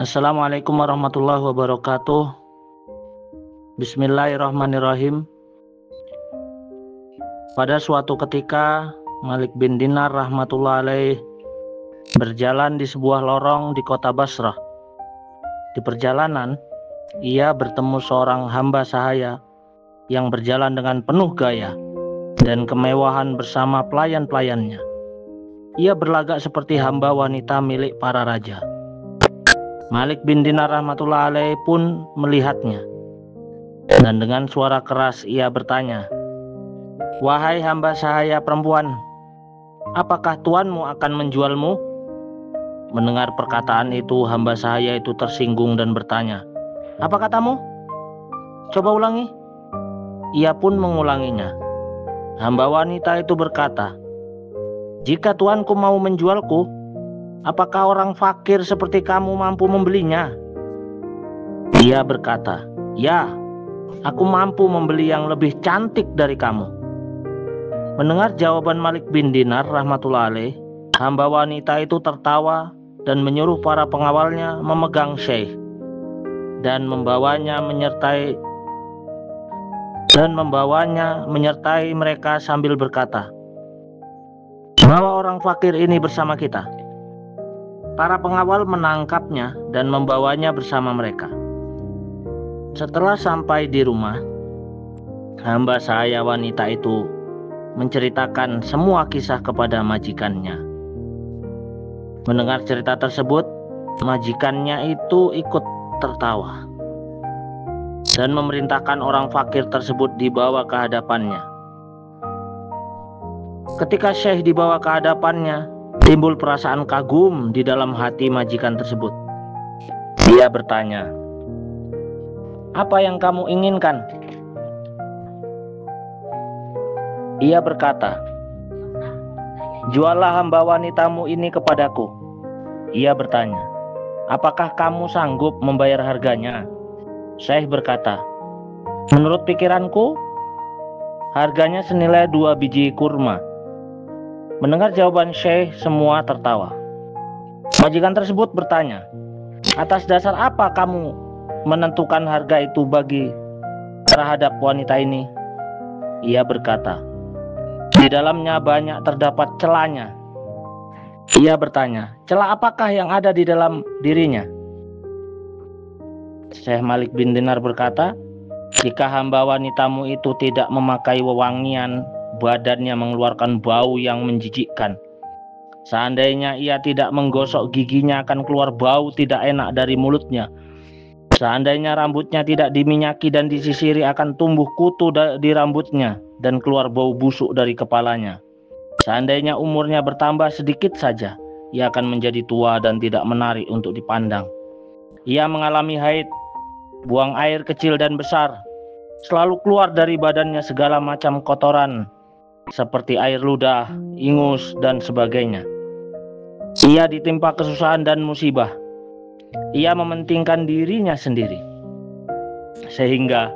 Assalamualaikum warahmatullahi wabarakatuh. Bismillahirrahmanirrahim. Pada suatu ketika, Malik bin Dinar rahmatullah alaih berjalan di sebuah lorong di kota Basrah. Di perjalanan, ia bertemu seorang hamba sahaya yang berjalan dengan penuh gaya dan kemewahan bersama pelayan-pelayannya. Ia berlagak seperti hamba wanita milik para raja. Malik bin Dinar rahmatullah alaih pun melihatnya, dan dengan suara keras ia bertanya, "Wahai hamba sahaya perempuan, apakah tuanmu akan menjualmu?" Mendengar perkataan itu, hamba sahaya itu tersinggung dan bertanya, "Apa katamu? Coba ulangi." Ia pun mengulanginya. Hamba wanita itu berkata, "Jika tuanku mau menjualku, apakah orang fakir seperti kamu mampu membelinya?" Ia berkata, "Ya, aku mampu membeli yang lebih cantik dari kamu." Mendengar jawaban Malik bin Dinar rahmatullah alaih, hamba wanita itu tertawa dan menyuruh para pengawalnya memegang Syekh dan membawanya menyertai mereka sambil berkata, "Bawa orang fakir ini bersama kita." Para pengawal menangkapnya dan membawanya bersama mereka. Setelah sampai di rumah, hamba sahaya wanita itu menceritakan semua kisah kepada majikannya. Mendengar cerita tersebut, majikannya itu ikut tertawa dan memerintahkan orang fakir tersebut dibawa ke hadapannya. Ketika Syekh dibawa ke hadapannya, timbul perasaan kagum di dalam hati majikan tersebut. Dia bertanya, "Apa yang kamu inginkan?" Ia berkata, "Juallah hamba wanitamu ini kepadaku." Ia bertanya, "Apakah kamu sanggup membayar harganya?" Syekh berkata, "Menurut pikiranku, harganya senilai 2 biji kurma." Mendengar jawaban Syekh, semua tertawa. Majikan tersebut bertanya, "Atas dasar apa kamu menentukan harga itu terhadap wanita ini?" Ia berkata, "Di dalamnya banyak terdapat celanya." Ia bertanya, "Celah apakah yang ada di dalam dirinya?" Syekh Malik bin Dinar berkata, "Jika hamba wanitamu itu tidak memakai wewangian, badannya mengeluarkan bau yang menjijikkan. Seandainya ia tidak menggosok giginya, akan keluar bau tidak enak dari mulutnya. Seandainya rambutnya tidak diminyaki dan disisiri, akan tumbuh kutu di rambutnya dan keluar bau busuk dari kepalanya. Seandainya umurnya bertambah sedikit saja, ia akan menjadi tua dan tidak menarik untuk dipandang. Ia mengalami haid, buang air kecil dan besar, selalu keluar dari badannya segala macam kotoran, seperti air ludah, ingus, dan sebagainya. Ia ditimpa kesusahan dan musibah. Ia mementingkan dirinya sendiri, sehingga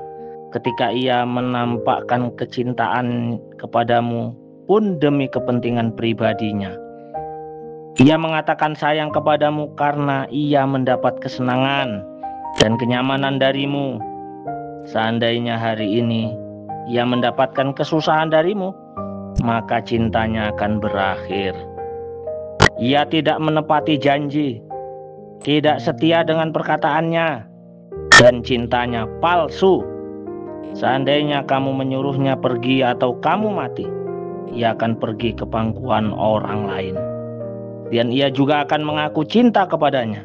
ketika ia menampakkan kecintaan kepadamu pun demi kepentingan pribadinya. Ia mengatakan sayang kepadamu karena ia mendapat kesenangan dan kenyamanan darimu. Seandainya hari ini ia mendapatkan kesusahan darimu, maka cintanya akan berakhir. Ia tidak menepati janji, tidak setia dengan perkataannya, dan cintanya palsu. Seandainya kamu menyuruhnya pergi atau kamu mati, ia akan pergi ke pangkuan orang lain, dan ia juga akan mengaku cinta kepadanya.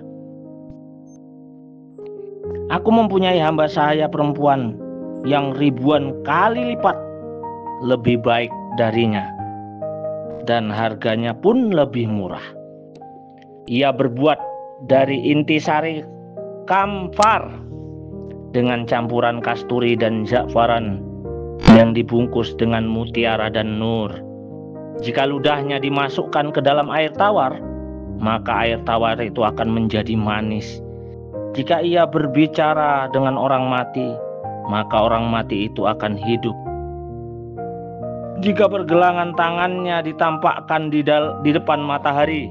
Aku mempunyai hamba sahaya perempuan yang ribuan kali lipat lebih baik darinya, dan harganya pun lebih murah. Ia berbuat dari intisari kamfar dengan campuran kasturi dan za'faran yang dibungkus dengan mutiara dan nur. Jika ludahnya dimasukkan ke dalam air tawar, maka air tawar itu akan menjadi manis. Jika ia berbicara dengan orang mati, maka orang mati itu akan hidup. Jika pergelangan tangannya ditampakkan di depan matahari,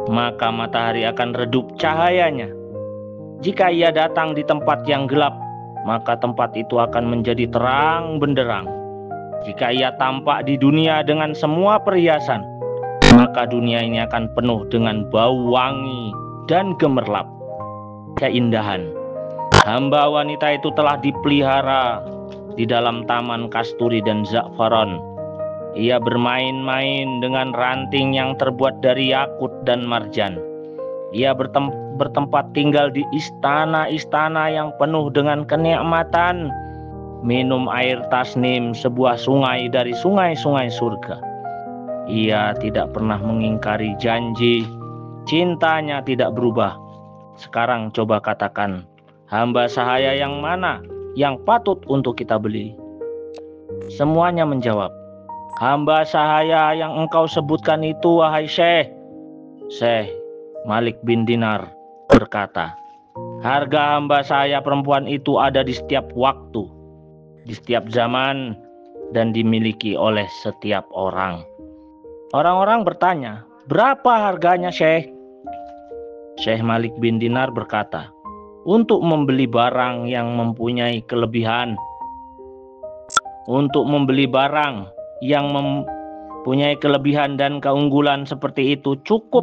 maka matahari akan redup cahayanya. Jika ia datang di tempat yang gelap, maka tempat itu akan menjadi terang benderang. Jika ia tampak di dunia dengan semua perhiasan, maka dunia ini akan penuh dengan bau wangi dan gemerlap. Keindahan hamba wanita itu telah dipelihara di dalam taman kasturi dan za'faron. Ia bermain-main dengan ranting yang terbuat dari yakut dan marjan. Ia bertempat tinggal di istana-istana yang penuh dengan kenikmatan, minum air tasnim, sebuah sungai dari sungai-sungai surga. Ia tidak pernah mengingkari janji, cintanya tidak berubah. Sekarang coba katakan, hamba sahaya yang mana yang patut untuk kita beli? Semuanya menjawab, hamba sahaya yang engkau sebutkan itu, wahai Syekh. Syekh Malik bin Dinar berkata, harga hamba sahaya perempuan itu ada di setiap waktu, di setiap zaman, dan dimiliki oleh setiap orang. Orang-orang bertanya, berapa harganya, Syekh? Syekh Malik bin Dinar berkata, untuk membeli barang yang mempunyai kelebihan, untuk membeli barang yang mempunyai kelebihan dan keunggulan seperti itu cukup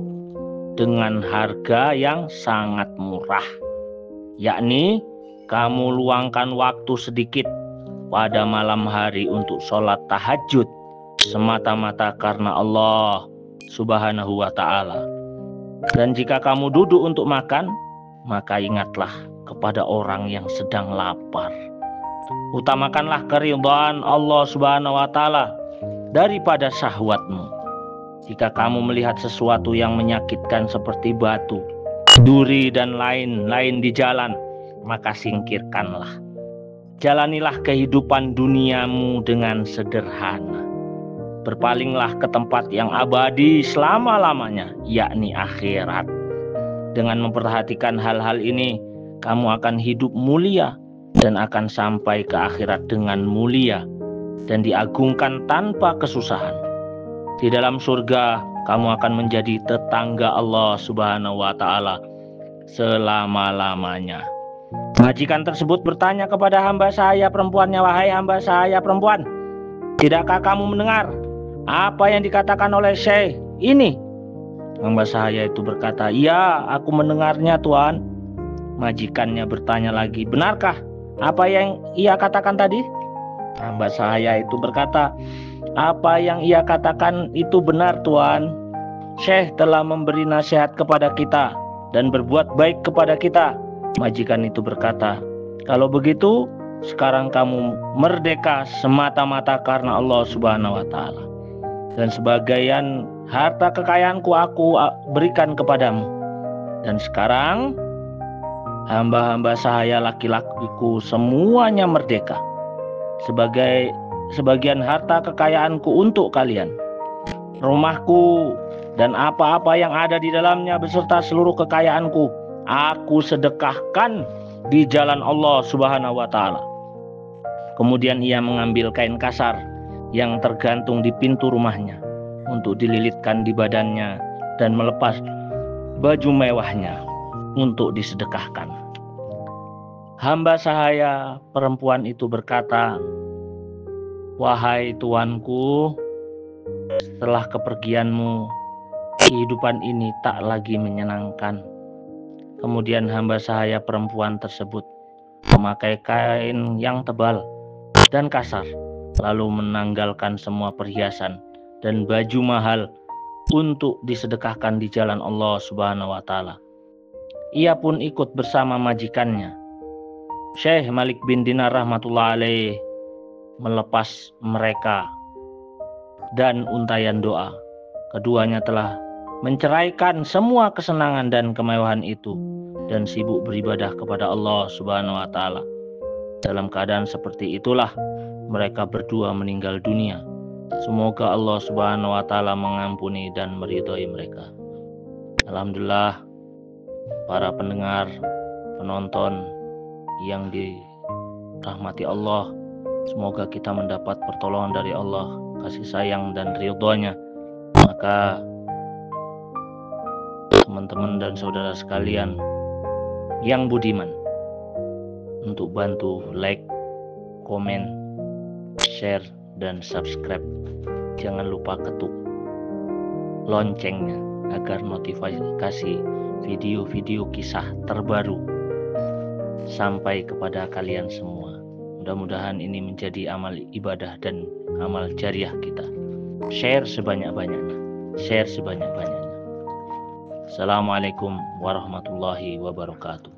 dengan harga yang sangat murah, yakni kamu luangkan waktu sedikit pada malam hari untuk sholat tahajud semata-mata karena Allah Subhanahu wa ta'ala. Dan jika kamu duduk untuk makan, maka ingatlah kepada orang yang sedang lapar. Utamakanlah keridhaan Allah Subhanahu wa ta'ala daripada syahwatmu. Jika kamu melihat sesuatu yang menyakitkan seperti batu, duri, dan lain-lain di jalan, maka singkirkanlah. Jalanilah kehidupan duniamu dengan sederhana. Berpalinglah ke tempat yang abadi selama-lamanya, yakni akhirat. Dengan memperhatikan hal-hal ini, kamu akan hidup mulia dan akan sampai ke akhirat dengan mulia dan diagungkan tanpa kesusahan. Di dalam surga, kamu akan menjadi tetangga Allah Subhanahu wa ta'ala selama-lamanya. Majikan tersebut bertanya kepada hamba sahaya perempuannya, wahai hamba sahaya perempuan, tidakkah kamu mendengar apa yang dikatakan oleh Syekh ini? Hamba sahaya itu berkata, iya, aku mendengarnya, Tuan. Majikannya bertanya lagi, benarkah apa yang ia katakan tadi? Hamba sahaya itu berkata, apa yang ia katakan itu benar, Tuan. Syekh telah memberi nasihat kepada kita dan berbuat baik kepada kita. Majikan itu berkata, kalau begitu sekarang kamu merdeka semata-mata karena Allah Subhanahu wa ta'ala. Dan sebagian harta kekayaanku aku berikan kepadamu. Dan sekarang hamba-hamba sahaya laki-lakiku semuanya merdeka. Sebagian harta kekayaanku untuk kalian, rumahku dan apa-apa yang ada di dalamnya beserta seluruh kekayaanku, aku sedekahkan di jalan Allah Subhanahu wa ta'ala. Kemudian ia mengambil kain kasar yang tergantung di pintu rumahnya untuk dililitkan di badannya dan melepas baju mewahnya untuk disedekahkan. Hamba sahaya perempuan itu berkata, wahai tuanku, setelah kepergianmu, kehidupan ini tak lagi menyenangkan. Kemudian hamba sahaya perempuan tersebut memakai kain yang tebal dan kasar, lalu menanggalkan semua perhiasan dan baju mahal untuk disedekahkan di jalan Allah Subhanahu wa ta'ala. Ia pun ikut bersama majikannya, Syekh Malik bin Dinar rahmatullah alaih, melepas mereka dan untayan doa. Keduanya telah menceraikan semua kesenangan dan kemewahan itu dan sibuk beribadah kepada Allah Subhanahu wa ta'ala. Dalam keadaan seperti itulah mereka berdua meninggal dunia. Semoga Allah Subhanahu wa ta'ala mengampuni dan meridhai mereka. Alhamdulillah, para pendengar, penonton yang dirahmati Allah, semoga kita mendapat pertolongan dari Allah, kasih sayang dan ridhonya. Maka teman-teman dan saudara sekalian, yang budiman. Untuk bantu like, komen, share, dan subscribe. Jangan lupa ketuk loncengnya agar notifikasi video-video kisah terbaru sampai kepada kalian semua. Mudah-mudahan ini menjadi amal ibadah dan amal jariah kita. Share sebanyak-banyaknya. Share sebanyak-banyaknya. Assalamualaikum warahmatullahi wabarakatuh.